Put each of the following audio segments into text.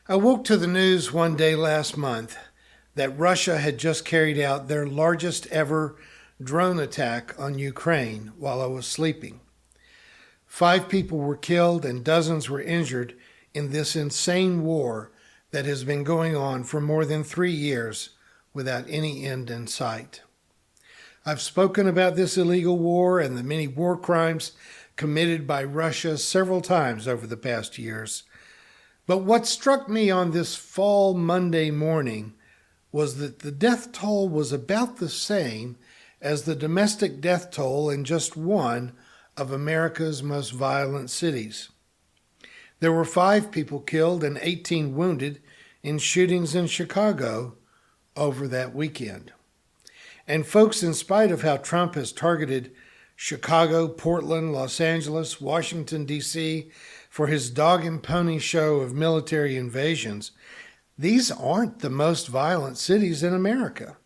I woke to the news one day last month that Russia had just carried out their largest ever drone attack on Ukraine while I was sleeping. 5 people were killed and dozens were injured in this insane war that has been going on for more than 3 years without any end in sight. I've spoken about this illegal war and the many war crimes committed by Russia several times over the past years. But what struck me on this fall Monday morning was that the death toll was about the same as the domestic death toll in just one of America's most violent cities. There were 5 people killed and 18 wounded in shootings in Chicago over that weekend. And folks, in spite of how Trump has targeted Chicago, Portland, Los Angeles, Washington, D.C., for his dog and pony show of military invasions, these aren't the most violent cities in America.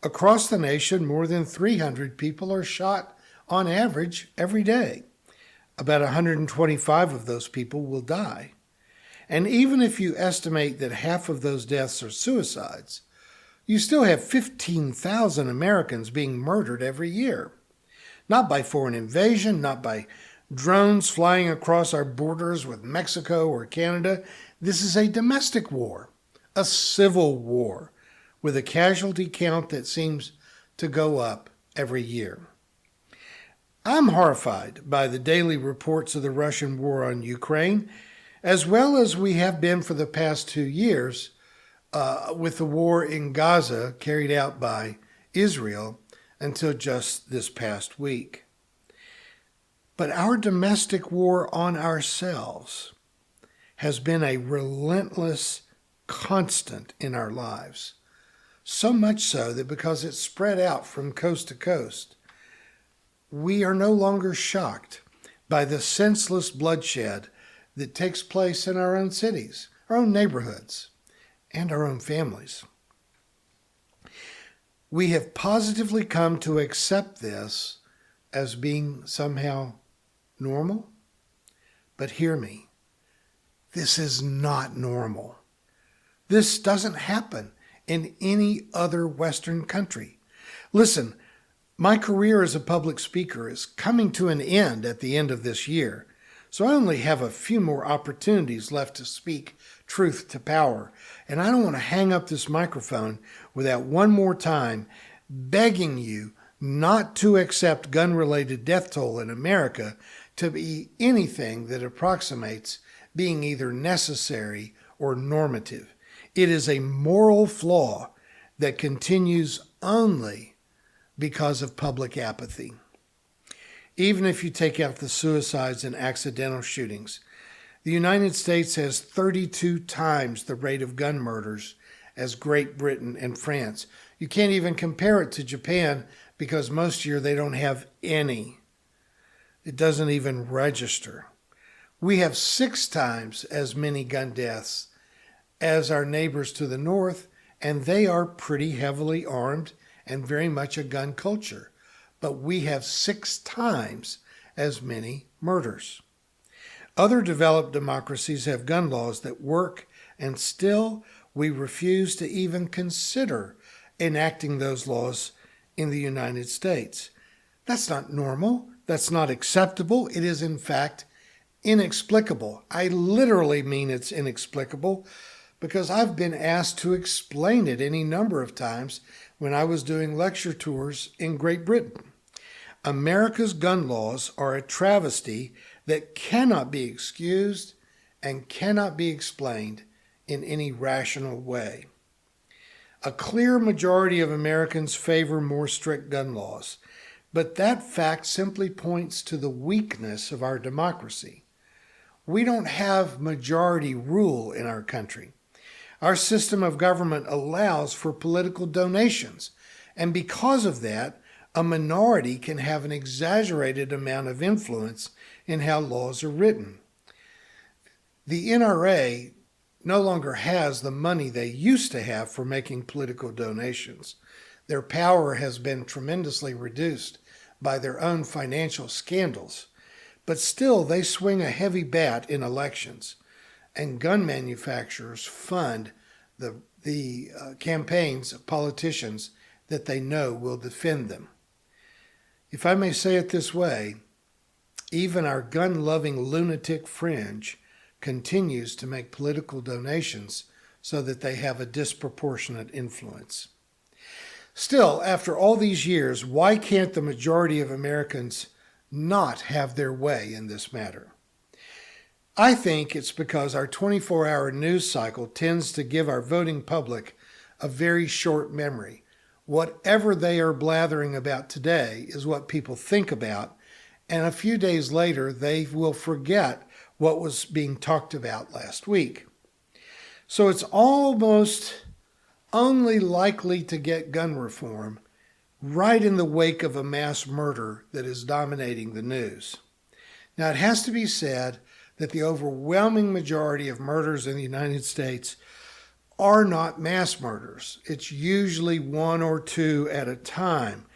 Across the nation, more than 300 people are shot on average every day. About 125 of those people will die. And even if you estimate that half of those deaths are suicides, you still have 15,000 Americans being murdered every year. Not by foreign invasion, not by drones flying across our borders with Mexico or Canada. This is a domestic war, a civil war, with a casualty count that seems to go up every year. I'm horrified by the daily reports of the Russian war on Ukraine, as well as we have been for the past 2 years with the war in Gaza carried out by Israel until just this past week. But our domestic war on ourselves has been a relentless constant in our lives. So much so that because it's spread out from coast to coast, we are no longer shocked by the senseless bloodshed that takes place in our own cities, our own neighborhoods, and our own families. We have positively come to accept this as being somehow normal. But hear me, this is not normal. This doesn't happen in any other Western country. Listen, my career as a public speaker is coming to an end at the end of this year, so I only have a few more opportunities left to speak truth to power, and I don't want to hang up this microphone without one more time begging you not to accept gun-related death toll in America to be anything that approximates being either necessary or normative. It is a moral flaw that continues only because of public apathy. Even if you take out the suicides and accidental shootings, the United States has 32 times the rate of gun murders as Great Britain and France. You can't even compare it to Japan because most year they don't have any. It doesn't even register. We have 6 times as many gun deaths as our neighbors to the north, and they are pretty heavily armed and very much a gun culture. But we have 6 times as many murders. Other developed democracies have gun laws that work, and still we refuse to even consider enacting those laws in the United States. That's not normal. That's not acceptable. It is, in fact, inexplicable. I literally mean it's inexplicable because I've been asked to explain it any number of times when I was doing lecture tours in Great Britain. America's gun laws are a travesty that cannot be excused and cannot be explained in any rational way. A clear majority of Americans favor more strict gun laws, but that fact simply points to the weakness of our democracy. We don't have majority rule in our country. Our system of government allows for political donations, and because of that, a minority can have an exaggerated amount of influence in how laws are written. The NRA no longer has the money they used to have for making political donations. Their power has been tremendously reduced by their own financial scandals, but still they swing a heavy bat in elections. and gun manufacturers fund the campaigns of politicians that they know will defend them. If I may say it this way, even our gun-loving lunatic fringe continues to make political donations so that they have a disproportionate influence. Still, after all these years, why can't the majority of Americans not have their way in this matter? I think it's because our 24-hour news cycle tends to give our voting public a very short memory. Whatever they are blathering about today is what people think about, and a few days later they will forget what was being talked about last week. So it's almost only likely to get gun reform right in the wake of a mass murder that is dominating the news. Now, it has to be said that the overwhelming majority of murders in the United States are not mass murders. It's usually one or two at a time.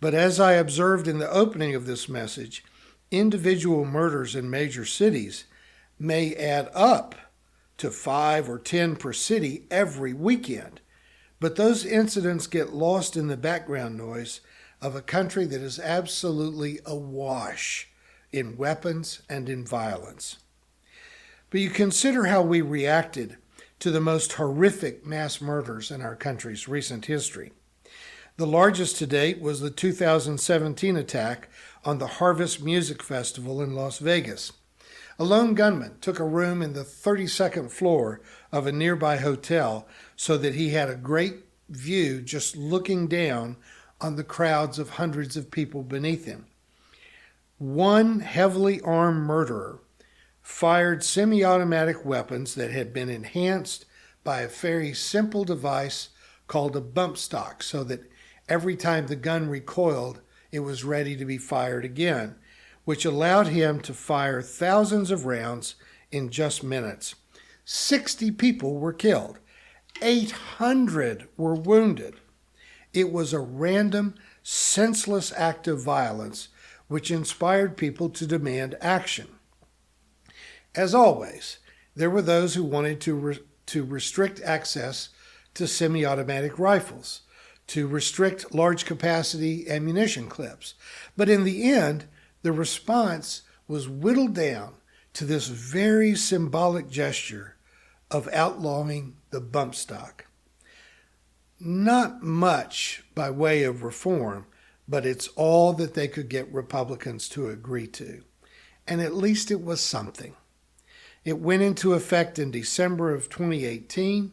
But as I observed in the opening of this message, individual murders in major cities may add up to 5 or 10 per city every weekend. But those incidents get lost in the background noise of a country that is absolutely awash in weapons and in violence. But you consider how we reacted to the most horrific mass murders in our country's recent history. The largest to date was the 2017 attack on the Harvest Music Festival in Las Vegas. A lone gunman took a room in the 32nd floor of a nearby hotel so that he had a great view just looking down on the crowds of hundreds of people beneath him. One heavily armed murderer fired semi-automatic weapons that had been enhanced by a very simple device called a bump stock, so that every time the gun recoiled, it was ready to be fired again, which allowed him to fire thousands of rounds in just minutes. 60 people were killed. 800 were wounded. It was a random, senseless act of violence which inspired people to demand action. As always, there were those who wanted to restrict access to semi-automatic rifles, to restrict large-capacity ammunition clips. But in the end, the response was whittled down to this very symbolic gesture of outlawing the bump stock. Not much by way of reform, but it's all that they could get Republicans to agree to. And at least it was something. It went into effect in December of 2018,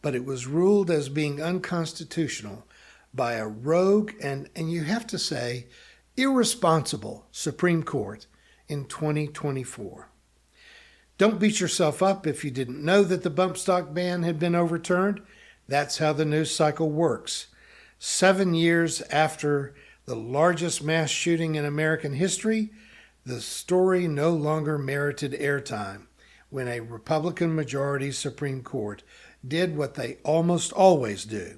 but it was ruled as being unconstitutional by a rogue and you have to say, irresponsible Supreme Court in 2024. Don't beat yourself up if you didn't know that the bump stock ban had been overturned. That's how the news cycle works. 7 years after the largest mass shooting in American history, the story no longer merited airtime when a Republican majority Supreme Court did what they almost always do.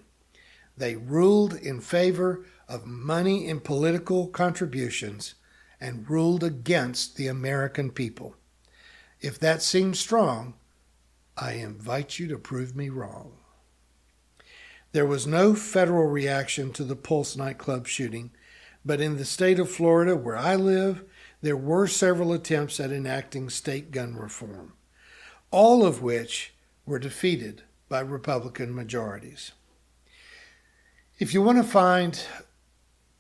They ruled in favor of money in political contributions and ruled against the American people. If that seems strong, I invite you to prove me wrong. There was no federal reaction to the Pulse nightclub shooting, but in the state of Florida, where I live, there were several attempts at enacting state gun reform, all of which were defeated by Republican majorities. If you want to find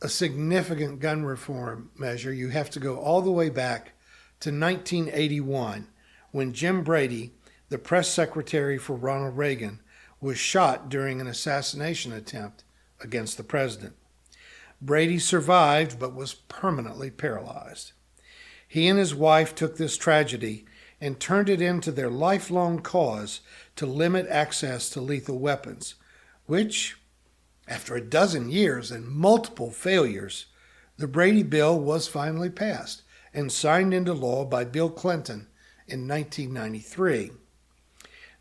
a significant gun reform measure, you have to go all the way back to 1981, when Jim Brady, the press secretary for Ronald Reagan, was shot during an assassination attempt against the president. Brady survived but was permanently paralyzed. He and his wife took this tragedy and turned it into their lifelong cause to limit access to lethal weapons, which, after a dozen years and multiple failures, the Brady Bill was finally passed and signed into law by Bill Clinton in 1993.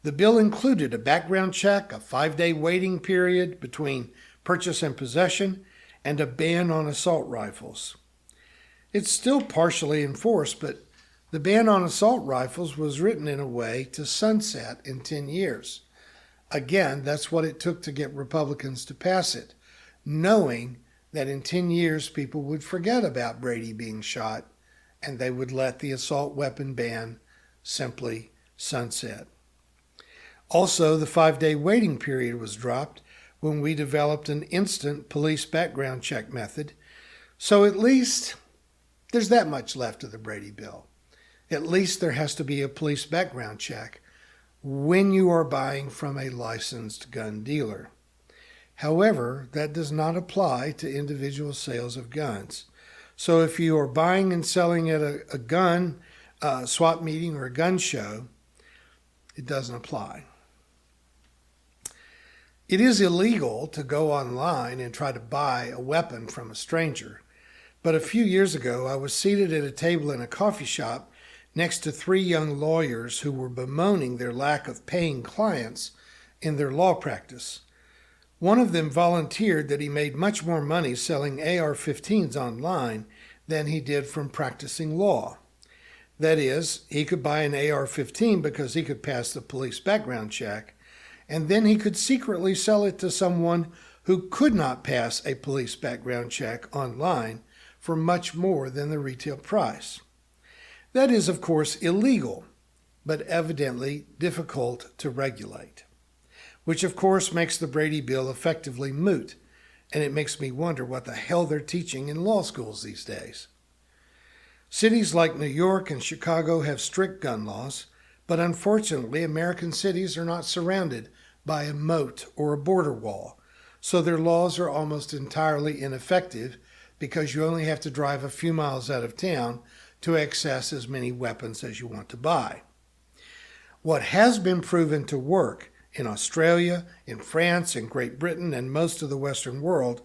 The bill included a background check, a 5-day waiting period between purchase and possession, and a ban on assault rifles. It's still partially enforced, but The ban on assault rifles was written in a way to sunset in 10 years. Again, that's what it took to get Republicans to pass it, knowing that in 10 years people would forget about Brady being shot and they would let the assault weapon ban simply sunset. Also, the 5-day waiting period was dropped when we developed an instant police background check method. So at least there's that much left of the Brady bill. At least there has to be a police background check when you are buying from a licensed gun dealer. However, that does not apply to individual sales of guns. So if you are buying and selling at a gun swap meeting or a gun show, it doesn't apply. It is illegal to go online and try to buy a weapon from a stranger. But a few years ago, I was seated at a table in a coffee shop next to 3 young lawyers who were bemoaning their lack of paying clients in their law practice. One of them volunteered that he made much more money selling AR-15s online than he did from practicing law. That is, he could buy an AR-15 because he could pass the police background check, and then he could secretly sell it to someone who could not pass a police background check online for much more than the retail price. That is, of course, illegal, but evidently difficult to regulate, which of course makes the Brady bill effectively moot, and it makes me wonder what the hell they're teaching in law schools these days. Cities like New York and Chicago have strict gun laws, but unfortunately American cities are not surrounded by a moat or a border wall, so their laws are almost entirely ineffective because you only have to drive a few miles out of town to access as many weapons as you want to buy. What has been proven to work in Australia, in France, in Great Britain, and most of the Western world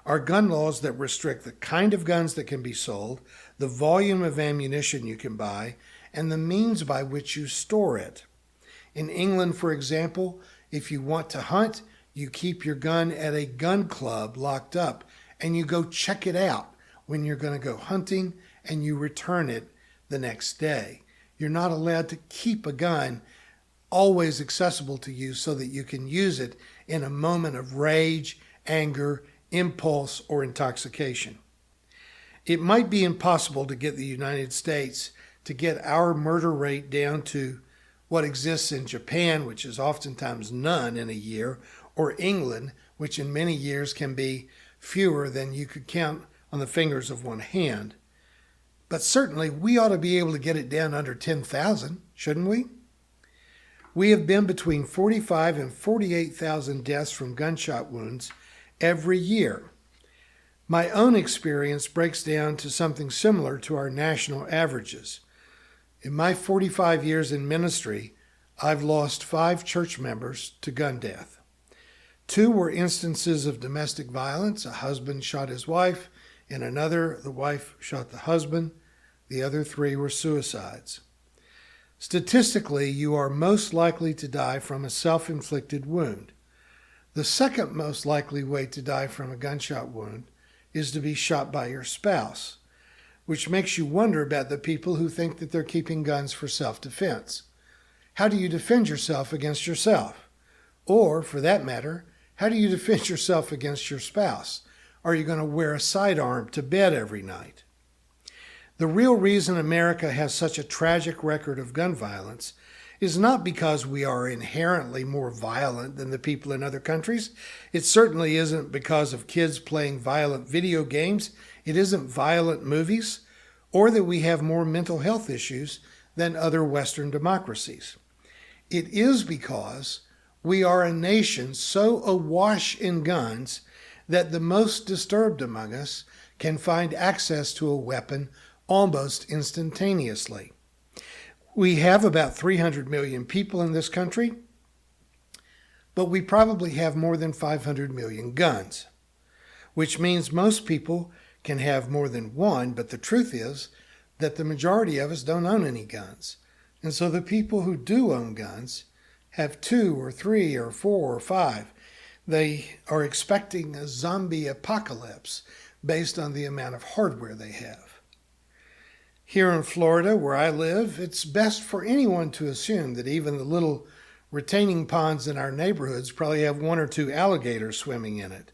are gun laws that restrict the kind of guns that can be sold, the volume of ammunition you can buy, and the means by which you store it. In England, for example, if you want to hunt, you keep your gun at a gun club locked up, and you go check it out when you're going to go hunting, and you return it the next day. You're not allowed to keep a gun always accessible to you so that you can use it in a moment of rage, anger, impulse, or intoxication. It might be impossible to get the United States to get our murder rate down to what exists in Japan, which is oftentimes none in a year, or England, which in many years can be fewer than you could count on the fingers of one hand. But certainly we ought to be able to get it down under 10,000, shouldn't we? We have been between 45 and 48,000 deaths from gunshot wounds every year. My own experience breaks down to something similar to our national averages. In my 45 years in ministry, I've lost 5 church members to gun death. 2 were instances of domestic violence. A husband shot his wife. In another, the wife shot the husband. The other 3 were suicides. Statistically, you are most likely to die from a self-inflicted wound. The second most likely way to die from a gunshot wound is to be shot by your spouse, which makes you wonder about the people who think that they're keeping guns for self-defense. How do you defend yourself against yourself? Or, for that matter, how do you defend yourself against your spouse? Are you going to wear a sidearm to bed every night? The real reason America has such a tragic record of gun violence is not because we are inherently more violent than the people in other countries. It certainly isn't because of kids playing violent video games. It isn't violent movies, or that we have more mental health issues than other Western democracies. It is because we are a nation so awash in guns that the most disturbed among us can find access to a weapon almost instantaneously. We have about 300 million people in this country, but we probably have more than 500 million guns, which means most people can have more than one, but the truth is that the majority of us don't own any guns. And so the people who do own guns have 2 or 3 or 4 or 5. They are expecting a zombie apocalypse based on the amount of hardware they have. Here in Florida, where I live, it's best for anyone to assume that even the little retaining ponds in our neighborhoods probably have one or two alligators swimming in it.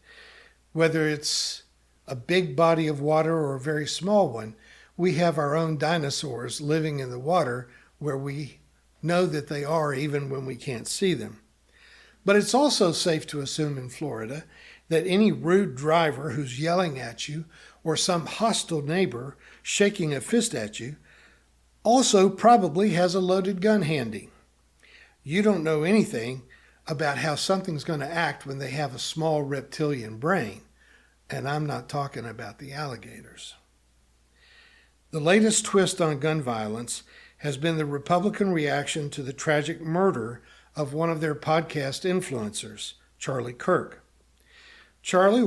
Whether it's a big body of water or a very small one, we have our own dinosaurs living in the water where we know that they are even when we can't see them. But it's also safe to assume in Florida that any rude driver who's yelling at you or some hostile neighbor shaking a fist at you also probably has a loaded gun handy. You don't know anything about how something's going to act when they have a small reptilian brain, and I'm not talking about the alligators. The latest twist on gun violence has been the Republican reaction to the tragic murder of one of their podcast influencers, Charlie Kirk. Charlie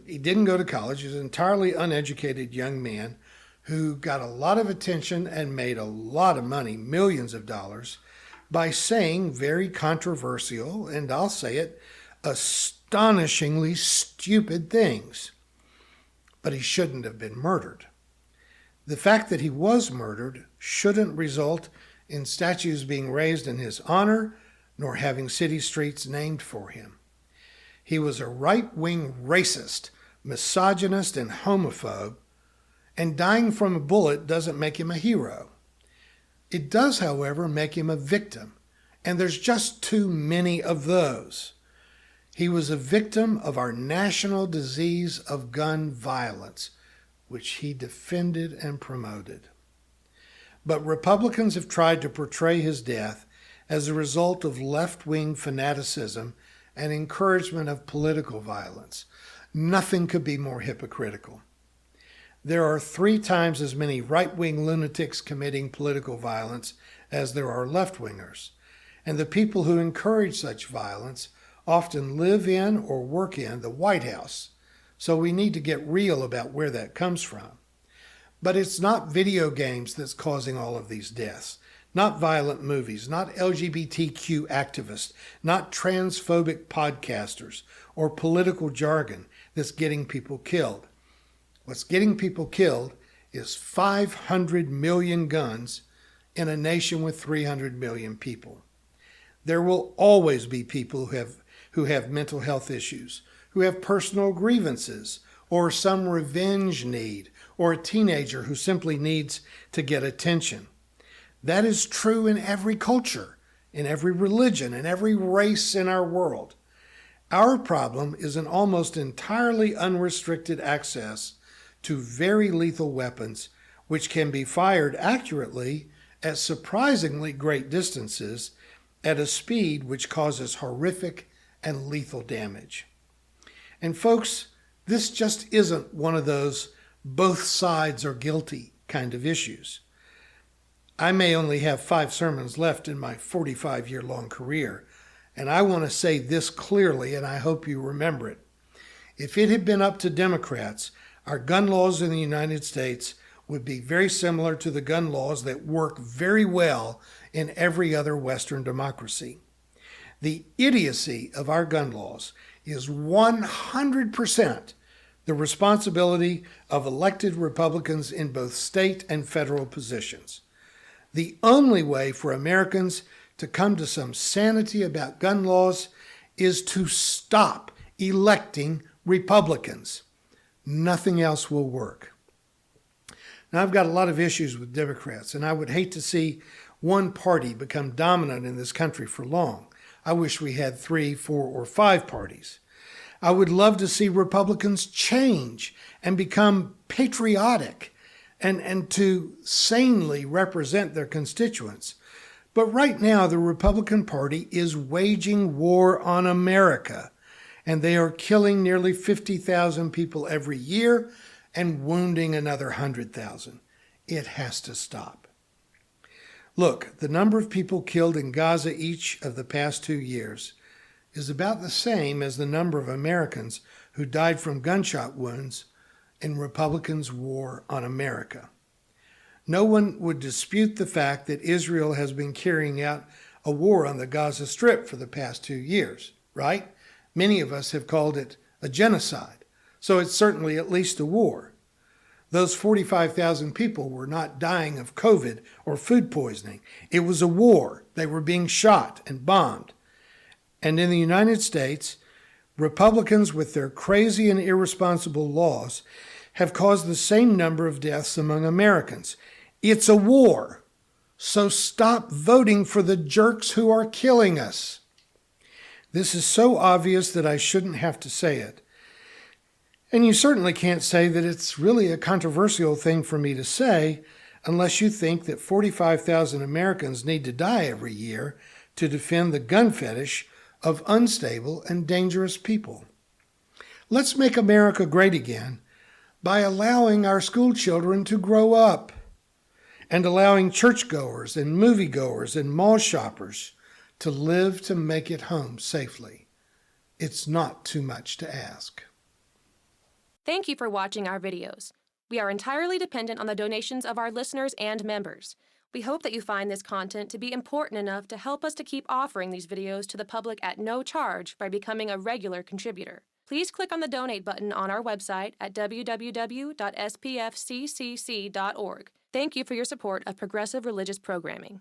he didn't go to college. He was an entirely uneducated young man who got a lot of attention and made a lot of money, millions of dollars, by saying very controversial, and I'll say it, astonishingly stupid things. But he shouldn't have been murdered. The fact that he was murdered shouldn't result in statues being raised in his honor, nor having city streets named for him. He was a right-wing racist, misogynist, and homophobe, and dying from a bullet doesn't make him a hero. It does, however, make him a victim, and there's just too many of those. He was a victim of our national disease of gun violence, which he defended and promoted. But Republicans have tried to portray his death as a result of left-wing fanaticism and encouragement of political violence. Nothing could be more hypocritical. There are 3 times as many right-wing lunatics committing political violence as there are left-wingers, and the people who encourage such violence often live in or work in the White House, so we need to get real about where that comes from. But it's not video games that's causing all of these deaths. Not violent movies, not LGBTQ activists, not transphobic podcasters or political jargon that's getting people killed. What's getting people killed is 500 million guns in a nation with 300 million people. There will always be people who have mental health issues, who have personal grievances, or some revenge need, or a teenager who simply needs to get attention. That is true in every culture, in every religion, in every race in our world. Our problem is an almost entirely unrestricted access to very lethal weapons, which can be fired accurately at surprisingly great distances at a speed which causes horrific and lethal damage. And folks, this just isn't one of those both sides are guilty kind of issues. I may only have 5 sermons left in my 45-year-long career, and I want to say this clearly, and I hope you remember it. If it had been up to Democrats, our gun laws in the United States would be very similar to the gun laws that work very well in every other Western democracy. The idiocy of our gun laws is 100% the responsibility of elected Republicans in both state and federal positions. The only way for Americans to come to some sanity about gun laws is to stop electing Republicans. Nothing else will work. Now, I've got a lot of issues with Democrats, and I would hate to see one party become dominant in this country for long. I wish we had 3, 4, or 5 parties. I would love to see Republicans change and become patriotic and to sanely represent their constituents. But right now, the Republican Party is waging war on America, and they are killing nearly 50,000 people every year and wounding another 100,000. It has to stop. Look, the number of people killed in Gaza each of the past 2 years is about the same as the number of Americans who died from gunshot wounds in Republicans' war on America. No one would dispute the fact that Israel has been carrying out a war on the Gaza Strip for the past 2 years, right? Many of us have called it a genocide, so it's certainly at least a war. Those 45,000 people were not dying of COVID or food poisoning. It was a war. They were being shot and bombed. And in the United States, Republicans with their crazy and irresponsible laws have caused the same number of deaths among Americans. It's a war. So stop voting for the jerks who are killing us. This is so obvious that I shouldn't have to say it. And you certainly can't say that it's really a controversial thing for me to say unless you think that 45,000 Americans need to die every year to defend the gun fetish of unstable and dangerous people. Let's make America great again by allowing our school children to grow up and allowing churchgoers and moviegoers and mall shoppers to live to make it home safely. It's not too much to ask. Thank you for watching our videos. We are entirely dependent on the donations of our listeners and members. We hope that you find this content to be important enough to help us to keep offering these videos to the public at no charge by becoming a regular contributor. Please click on the donate button on our website at www.spfccc.org. Thank you for your support of progressive religious programming.